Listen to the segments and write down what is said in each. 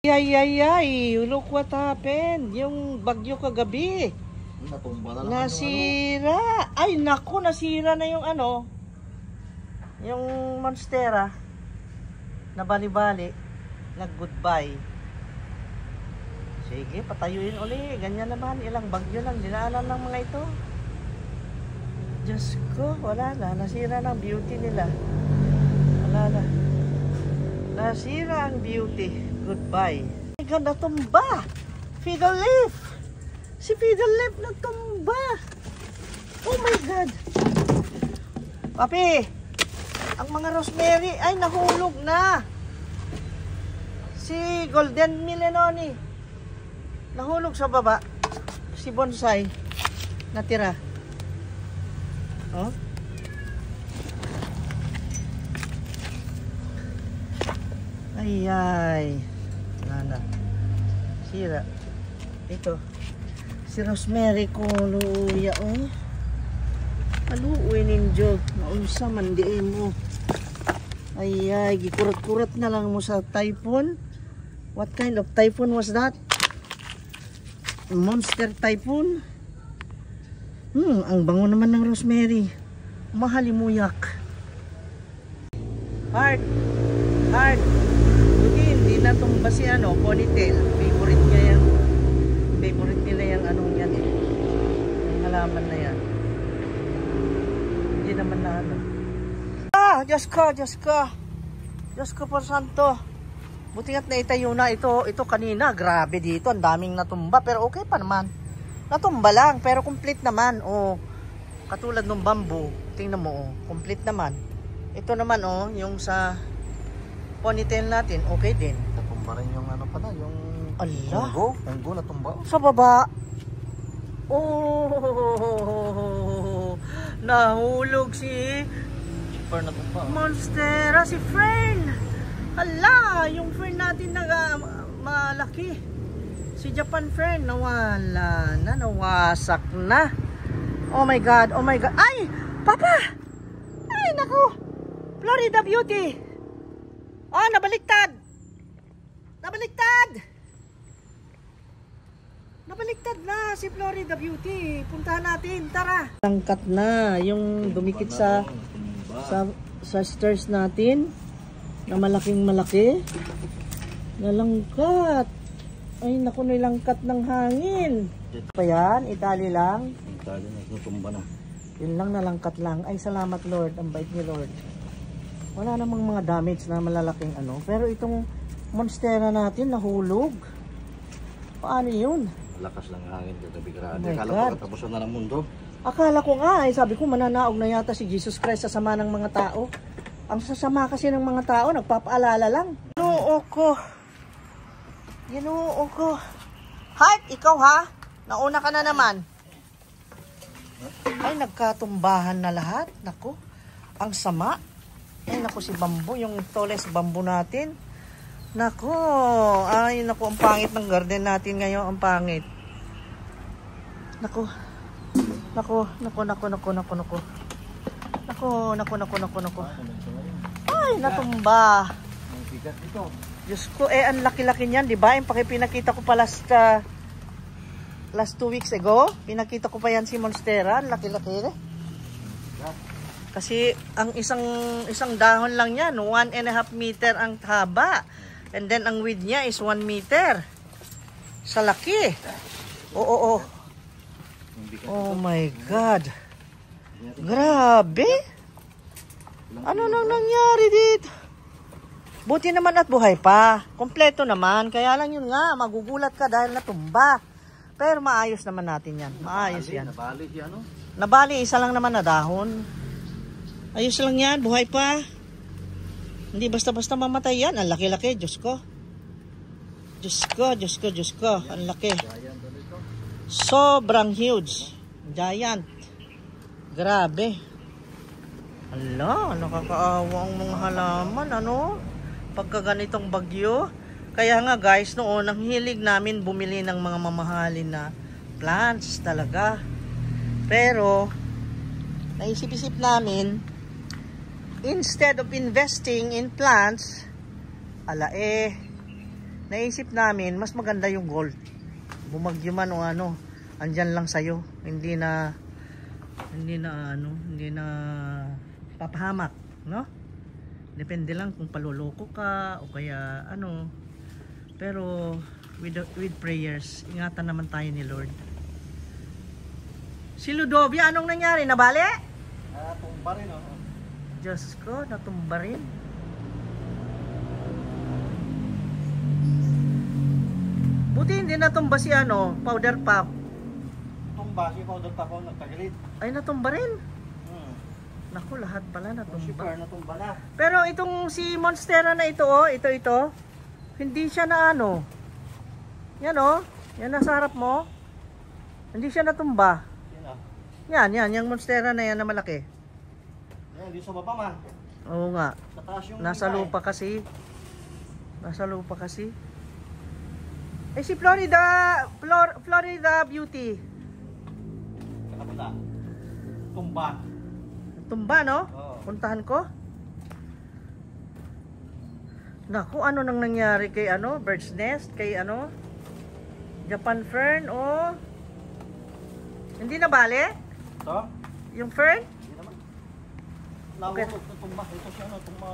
Ay, look what happened. Yung bagyo kagabi. Natumba na lang Nasira. Ay, naku, nasira na yung ano. Yung monstera. Nabali-bali. Nag-goodbye. Sige, patayuin uli. Ganyan naman. Ilang bagyo lang. Dinaanan ng mga ito. Diyos ko, wala na. Nasira na ang beauty nila. Wala na. Nasira ang beauty. Goodbye. Oh my God, natumba. Fiddle leaf. Si fiddle leaf natumba. Oh my God. Papi, ang mga rosemary ay nahulog na. Si golden millenoni nahulog sa baba. Si bonsai natira. Oh. Ay. Nana. Sira. Ito. Si rosemary ko luya oh. Aluuin ninyo. Naunsa man diin mo. Ay, gikurat-kurat na lang mo sa typhoon. What kind of typhoon was that? Monster typhoon? Ang bango naman ng rosemary. Mahalimuyak. Heart. Hindi natumba si ponytail. Favorite niya yan. Favorite nila yung anong yan eh. Yung halaman na yan. Hindi naman na Diyos ko po santo. Buti nga't naitayo na ito kanina. Grabe dito, ang daming natumba. Pero okay pa naman. Natumba lang, pero complete naman. Oh, katulad ng bamboo. Tingnan mo, complete naman. Ito naman, yung sa ponytail natin, okay din. Natumba rin yung yung unggo natumba. Sa baba. Oh, nahulog si monstera, si fern. Hala, yung fern natin malaki. Si Japan fern, nawala na, nawasak na. Oh my God. Ay, Papa! Ay, naku. Florida Beauty. Oh, nabaliktad na si Florida Beauty. Puntahan natin, tara. Langkat na yung dumikit sa stairs natin na malaki. Nalangkat. Ay, naku, nilangkat ng hangin. Pa yan, itali lang. Itali na, natumba na. Yun lang, nalangkat lang. Ay, salamat Lord. Ang bait ni Lord. Wala namang mga damage na malalaking Pero itong monstera natin nahulog. Paano yun? Lakas lang hangin kagabi grabe. Oh Akala ko katapusan na ng mundo. Akala ko nga sabi ko mananaog na yata si Jesus Christ sa sama ng mga tao. Ang sasama kasi ng mga tao, nagpapaalala lang. Ginoo ko. Heart, ikaw ha? Nauna ka na naman. Ay, nagkatumbahan na lahat. Naku, ang sama. Ay, naku, si bamboo, yung tallest bamboo natin. Naku, ang pangit ng garden natin ngayon, ang pangit. Naku. Ay, natumba. Diyos ko, ang laki-laki niyan, di ba? Yung pinakita ko pa last 2 weeks ago, pinakita ko pa yan si monstera, ang laki-laki. Kasi ang isang dahon lang yan, 1.5 meter ang haba. And then ang width niya is 1 meter. Sa laki. Oo. Oh my God. Grabe. Ano nang nangyari dito? Buti naman at buhay pa. Kompleto naman. Kaya lang yun nga, magugulat ka dahil natumba. Pero maayos naman natin yan. Maayos yan. Nabali, isa lang naman na dahon. Ayos lang yan, buhay pa. Hindi basta-basta mamatay yan. Ang laki-laki, Diyos ko. Ang laki. Sobrang huge. Giant. Grabe. Ala, nakakaawa ang mga halaman, pagka ganitong bagyo. Kaya nga guys, noon, ang hilig namin bumili ng mga mamahalin na plants talaga. Pero, naisip-isip namin, instead of investing in plants, naisip namin mas maganda yung gold. Bumagyo man o ano, andyan lang sa'yo. Hindi na papahamak, no? Depende lang kung paluloko ka o kaya ano. Pero with prayers, ingatan naman tayo ni Lord. Si Ludovia, anong nangyari? Nabali? Tumba rin, oh. Diyos ko, natumba rin. Buti hindi natumba si ano, powder puff. Tumba, si powder puff ako nagtagalit. Ay, natumba rin. Naku, lahat pala Super natumba. natumba na. Pero itong si Monstera na ito, oh, ito. Hindi siya na ano. Yan oh, yan nasa harap mo. Hindi siya natumba. Yan, yung Monstera na yan na malaki. Yan, di sa baba man. Oo nga. Sa taas yung Nasa lupa kasi. Nasa lupa kasi. Eh si Florida Beauty. Katapunta. Tumba. Tumba, no? Oo. Puntahan ko. Naku, ano nang nangyari kay ano? Bird's Nest, kay ano? Japan Fern, oh. Hindi na bale? Ito? Yung fern? Hindi naman. Nawulog na tumba. Ito siya, no? Tumba.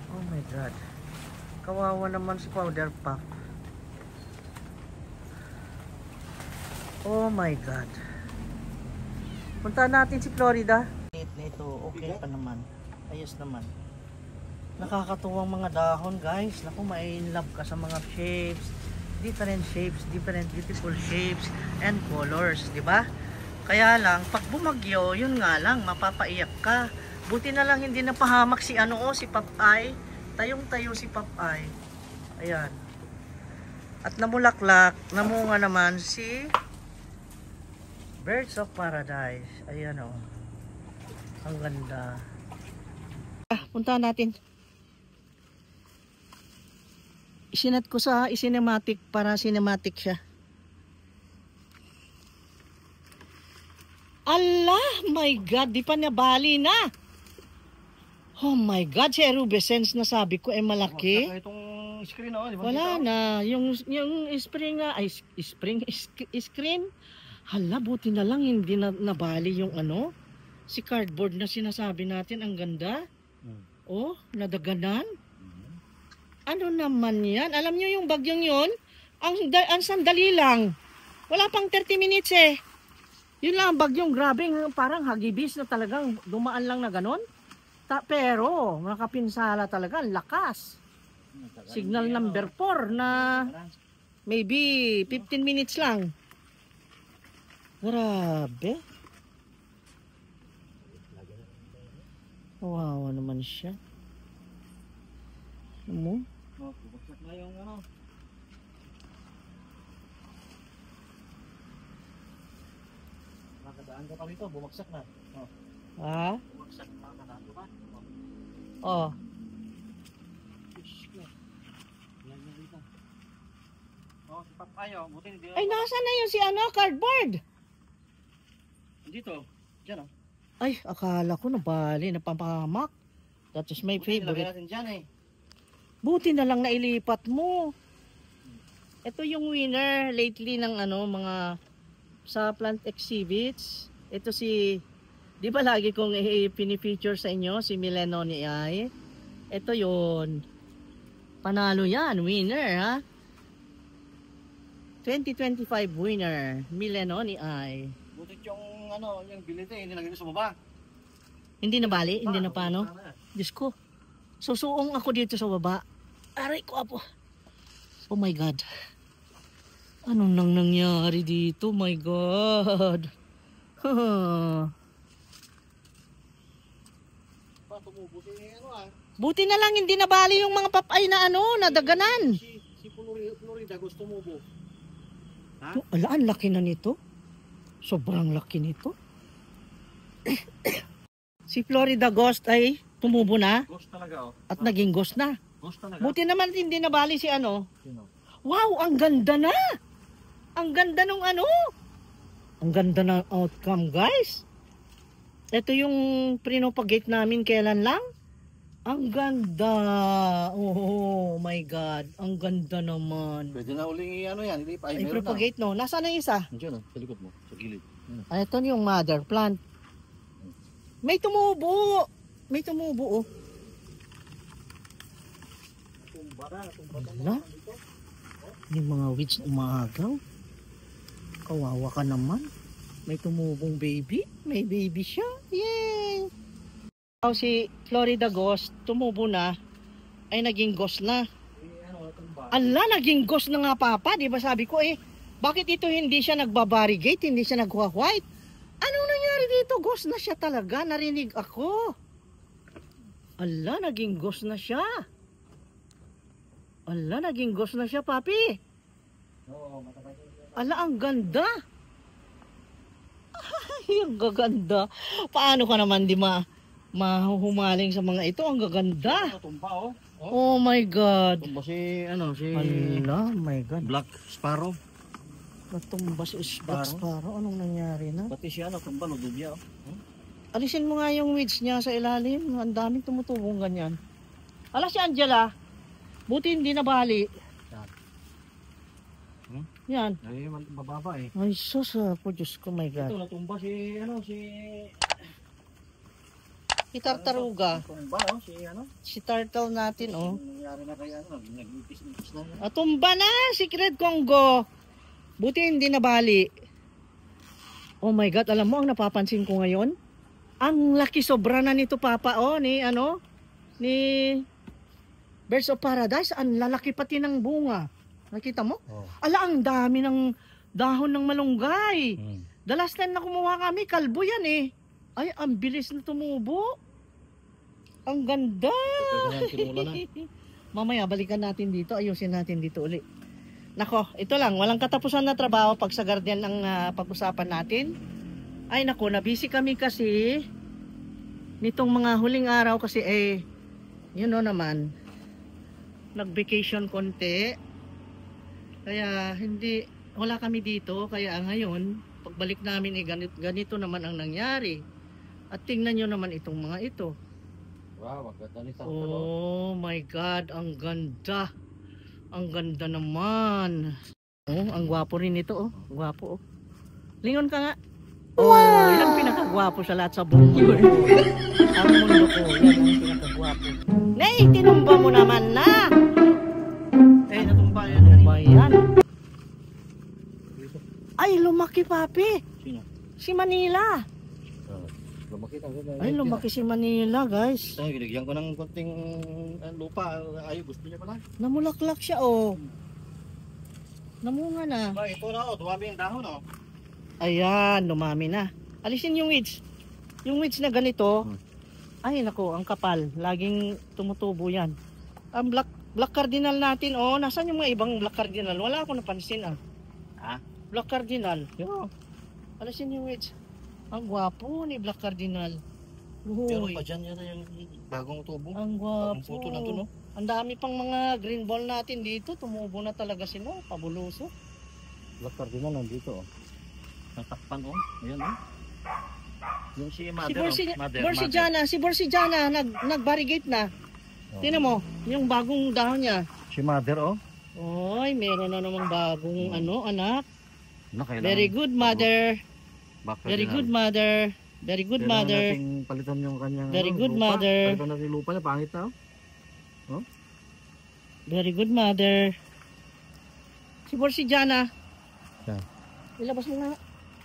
Oh my God. Kawawa naman si Powder Puff. Oh my God. Punta natin si Florida. Ito, okay pa naman. Ayos naman. Nakakatuwang mga dahon, guys. Naku, ma-in-love ka sa mga shapes. Different shapes, different beautiful shapes and colors, di ba? Kaya lang, pag bumagyo, yun nga lang, mapapaiyak ka. Buti na lang hindi napahamak si ano, si Popeye. Tayong-tayo si Popeye. Ayan. At namulaklak, namunga naman si Birds of Paradise. Ayan o. Ang ganda. Punta natin. Isinat ko sa cinematic para cinematic siya. Allah, my God, di pa nabali na. Oh my God, si Erubescence na sabi ko ay malaki. Itong screen, oh, di ba? Wala na, yung spring nga, ay screen. Hala, buti na lang hindi na nabali yung ano, si cardboard na sinasabi natin, ang ganda. Oh, nadaganan. Ano naman yan? Alam nyo yung bagyong yun? Ang sandali lang. Wala pang 30 minutes eh. Yun lang ang bagyong, grabe, parang hagibis na talagang dumaan lang na ganon. Pero makapinsala talaga, ang lakas. Signal number 4 na maybe 15 minutes lang. Grabe. Wow, naman siya. Ano mo? Buksak na yung ano. Nakadaan ka pa rito, bumagsak na. Oh. Ha? Bumagsak na, nakadaan ka pa. Oh. Yan na dito. Oh, si Papayo, buti hindi. Ay, nasaan na yun si ano, cardboard? Dito, dyan oh. Ay, akala ko nabali, napapahamak. That is my Buti nilagay favorite. natin dyan eh. Buti na lang nailipat mo. Ito yung winner lately ng ano, mga sa plant exhibits. Ito si, di ba lagi kong pinifeature sa inyo, si Milenoni ay. Ito yon. Panalo yan, winner ha. 2025 winner, Milenoni ay. Buti yung ano, yung bilite, hindi nilagay sa baba. Hindi na bali, hindi na paano. Diyos ko, susuong ako dito sa baba. Aray ko apo. Oh my God. Anong nang nangyari dito? My God. Buti na lang hindi nabali yung mga papay na ano, nadaganan. Si Florida gusto mo po. Ha? Ala, ang laki na nito. Sobrang laki nito. Si Florida Ghost ay tumubo na. Ghost talaga oh. At naging ghost na. Ghost talaga. Buti naman hindi nabali si ano. Sino? Wow, ang ganda na. Ang ganda nung ano. Ang ganda ng outcome, guys. Ito yung pinopagate namin kailan lang. Ang ganda. Oh my God. Ang ganda naman. Pwede na uling ano yan. Hindi pa. Ay, Meron na. propagate no. Nasaan ang isa? Andiyan sa likod mo. Sa gilid. Ah, ito yung mother plant. May tumubo. May tumubo oh. Wala. Yung mga weeds umagaw. Kawawa ka naman. May tumubong baby. May baby siya. Yay! Si Florida ghost, tumubo na, ay naging ghost na. Ala, naging ghost na nga papa. Di ba sabi ko bakit ito hindi siya nagbabarigate, hindi siya nagwa-white? Anong nangyari dito? Ghost na siya talaga. Narinig ako. Ala, naging ghost na siya. Ala, naging ghost na siya, papi. Ala, ang ganda. Ay, ang gaganda. Paano ka naman di mahuhumaling sa mga ito? Ang gaganda. Tumba oh. Oh my God. Tumba si si Ala, my God. Black Sparrow. Natumba si Black Sparrow. Anong nangyari na? Pati siya tumba no dubya. Alisin mo nga yung weeds niya sa ilalim. Ang daming tumutubong ganyan. Ala si Angela. Buti hindi nabali. Yan. Ay, mababa eh. Ay, sus po, Diyos ko, my God. Ito natumba si Si tartaruga. Tumba oh, Si turtle natin, oh. Nangyari na kaya nag-ipis-ipis na. Tumba na si Red Congo. Buti hindi nabali. Oh my God, alam mo ang napapansin ko ngayon? Ang laki sobra na nito papa, oh, ni Birds of Paradise. Ang lalaki pati ng bunga. Nakita mo? Oh. Ala, ang dami ng dahon ng malunggay. The last time na kumuha kami, kalbo yan eh. Ay, ang bilis na tumubo. Ang ganda. Mamaya, balikan natin dito. Ayusin natin dito uli. Nako, ito lang. Walang katapusan na trabaho pag sa garden ang pag-usapan natin. Ay, nako, na-busy kami kasi nitong mga huling araw kasi yun o naman, nag-vacation konti. Kaya wala kami dito. Kaya ngayon, pagbalik namin ganito naman ang nangyari. At tingnan nyo naman itong mga ito. Wow, ang ganda nito. Oh my God, ang ganda. Ang ganda naman. Oh, ang gwapo rin ito, oh. Gwapo, oh. Lingon ka nga. Oh, yan ang pinakagwapo sa lahat sa buong mundo. Ang mundo ko, yan ang pinakagwapo. Nay, tinumba mo naman na. Natumba yan. Ano ba yan? Ay, lumaki papi. Sino? Si Manila. Lumaki ka. Ay, lumaki si Manila, guys. Ito, ginigyan ko ng konting lupa. Ayaw, gusto niya pala. Namulaklak siya, oh. Namunga na. Ito na, dumami yung dahon, oh. Ayan, lumami na. Alisin yung weeds. Yung weeds na ganito. Ay, nako, ang kapal. Laging tumutubo yan. Ang black cardinal natin, oh. Nasaan yung mga ibang black cardinal? Wala ako napansin, ah. Ha? Black cardinal. Yo. Alisin yung weeds. Ang gwapo ni black cardinal. Pero Uy, pa dyan yan yung bagong tubo. ang Bagong gwapo. puto na to, no? Ang dami pang mga green ball natin dito. Tumubo na talaga sila. Pabuloso. Black cardinal nandito, oh. Natakpan, oh. Ayan, oh. Yung si mother, Si Borsijana, nag-barrigate na. Tingnan mo, yung bagong dahon niya. Si mother, oh. Oy, meron na namang bagong anak. Kailangan Very good mother. Black Very cardinal. good mother. Very good mother. Nating palitan yung kanyang Very good lupa. mother. Palitan natin yung lupa niya, pangit na, oh. Very good mother. Si Borsijana. Yan. Ilabas mo nga.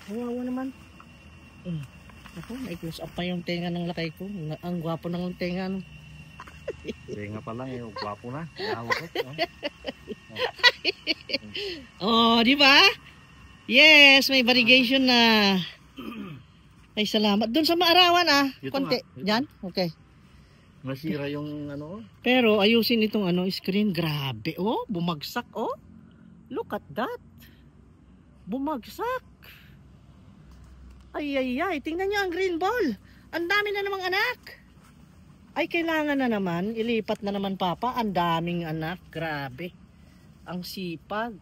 Kawawa naman. Ako, may close up pa yung tenga ng lakay ko. Ang gwapo ng tenga. No? Nga pa lang, gwapo na. Oh, di ba? Yes, may variegation na. Ay, salamat. Doon sa maarawan, Dito konti. nga. Diyan? Okay. Nasira yung ano. Pero ayusin itong screen. Grabe, oh. Bumagsak, oh. Look at that. Bumagsak. Ay. Tingnan nyo ang green ball. Ang dami na namang anak. Ay, kailangan na naman. Ilipat na naman, Papa. Ang daming anak. Grabe. Ang sipag.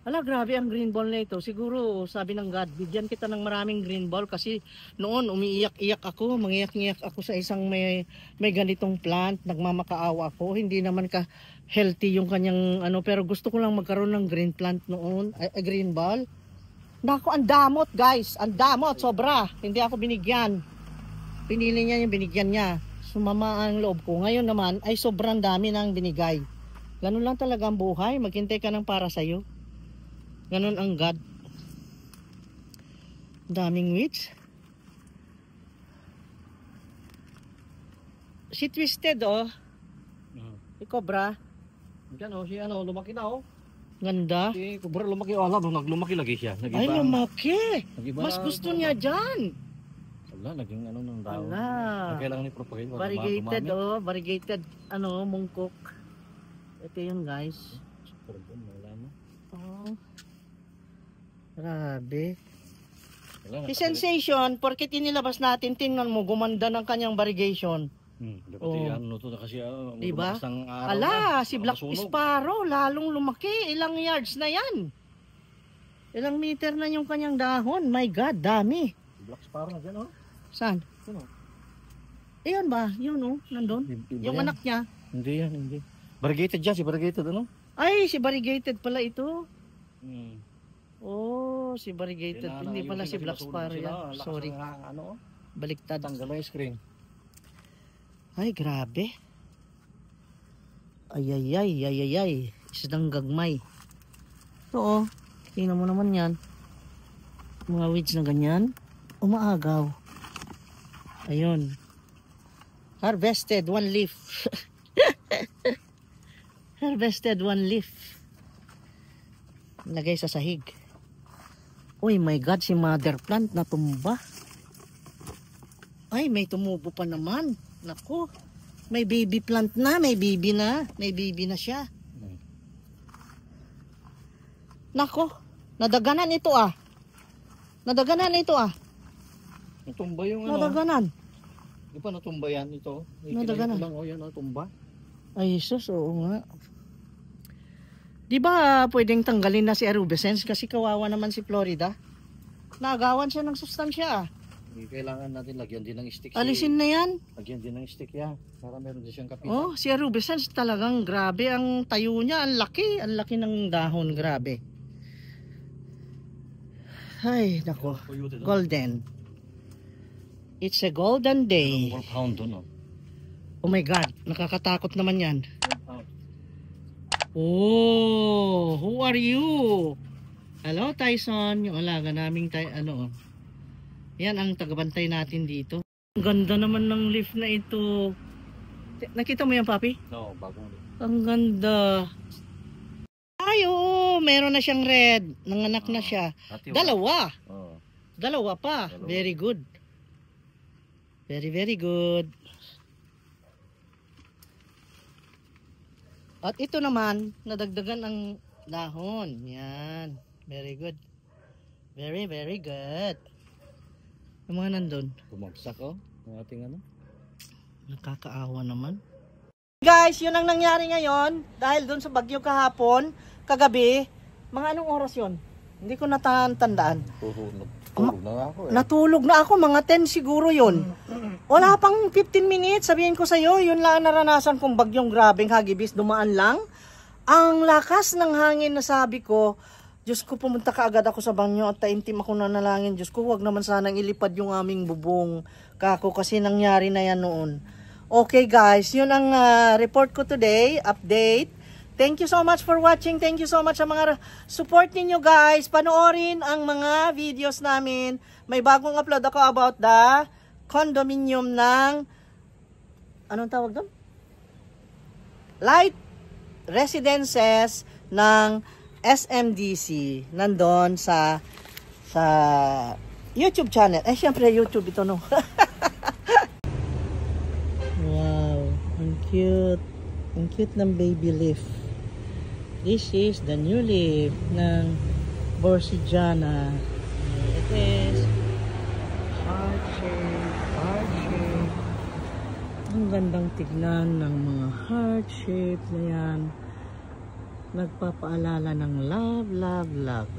Ala, grabe ang green ball na ito. Siguro, sabi ng God, bigyan kita ng maraming green ball kasi noon umiiyak-iyak ako, mangiyak-iyak ako sa isang may ganitong plant, nagmamakaawa ako. Hindi naman ka healthy yung kanyang ano, pero gusto ko lang magkaroon ng green plant noon, green ball. Nako, ang damot guys, ang damot, sobra. Hindi ako binigyan. Pinili niya yung binigyan niya. Sumama ang loob ko. Ngayon naman ay sobrang dami nang binigay. Ganun lang talaga ang buhay, maghintay ka ng para sa'yo. Ganun ang God. Daming weeds. Si Twisted oh. Si Cobra. Diyan oh, si ano, lumaki na oh. Ganda. Si Cobra lumaki, alam mo, naglumaki lagi siya. Ay, lumaki. Mas gusto niya dyan. Wala, naging ano ng daw. Wala. Kailangan i-propagate. Variegated oh, variegated ano, mungkok. Ito yun guys. Wala mo. Oh. Grabe. Wala, Si Sensation, porkit inilabas natin, tingnan mo, gumanda ng kanyang variegation. Pati ano to na kasi Diba? lumabas ng araw Ala, na, si Black masunog. Sparrow, lalong lumaki. Ilang yards na yan? Ilang meter na yung kanyang dahon? My God, dami. Si Black Sparrow, dyan oh. Saan? Sino? Ayan ba? Yun oh, nandun. Yung anak niya. Hindi yan, hindi. Variegated dyan, si variegated ano? Ay, si variegated pala ito. Hmm. Oh, si variegated. Hindi pala si Black Sparrow yan. Sorry. Ano? Baliktad. Tanggal na yung screen. Ay, grabe. Ay, ay, ay, ay, ay, ay. Isdang gagmay. Ito oh. Tingnan mo naman yan. Mga weeds na ganyan. Umaagaw. Ayun. Harvested, one leaf. Harvested, one leaf. Lagay sa sahig. Uy, my God, si mother plant natumba. Ay, may tumubo pa naman. Naku, may baby plant na, may baby na. May baby na siya. Naku, nadaganan ito ah. Nadaganan ito ah. Natumba yung ano. Nadaganan. Di ba natumba yan ito? Nadaganan. Lang, oh, yan natumba. Ay, sus, oo nga. Di ba pwedeng tanggalin na si Arubescens kasi kawawa naman si Florida? Nagawan siya ng sustansya ah. Kailangan natin lagyan din ng stick. Alisin na yan. Lagyan din ng stick yan. Para meron din siyang kapitan. Oh, si Arubescens talagang grabe ang tayo niya. Ang laki ng dahon. Grabe. Ay, nako. Golden. It's a golden day. Pound doon, oh. Oh my God, nakakatakot naman yan. Oh, who are you? Hello, Tyson. Yung alaga naming ano. Yan ang tagabantay natin dito. Ang ganda naman ng leaf na ito. Nakita mo yan, Papi? No, bagong leaf. Ang ganda. Ay, oo, meron na siyang red. Nanganak na siya. Dalawa. Oh. Dalawa pa. Dalawa. Very good. Very, very good. At ito naman, nadagdagan ang dahon. Yan. Very good. Very, very good. Yung mga nandun. Bumagsak, oh. Yung ating ano. Nakakaawa naman. Guys, yun ang nangyari ngayon. Dahil dun sa bagyo kahapon, kagabi, mga anong oras yun? Hindi ko natandaan. Tulog na ako eh. Natulog na ako, mga 10 siguro yun. Wala pang 15 minutes, sabihin ko sa'yo, yun lang ang naranasan kong bagyong grabeng hagibis, dumaan lang. Ang lakas ng hangin na sabi ko, Diyos ko, pumunta ka agad ako sa banyo at taimtim ako nanalangin. Diyos ko, huwag naman sanang ilipad yung aming bubong kako kasi nangyari na yan noon. Okay guys, yun ang report ko today, update. Thank you so much for watching. Thank you so much sa mga support ninyo guys. Panoorin ang mga videos namin. May bagong upload ako about the condominium ng, anong tawag doon? Light Residences ng SMDC. Nandun sa YouTube channel. Eh, syempre YouTube ito, no? Wow, ang cute. Ang cute ng baby leaf. This is the new leaf ng Borsigiana. It is heart shape, heart shape. Ang gandang tignan ng mga heart shape na yan. Nagpapaalala ng love, love, love.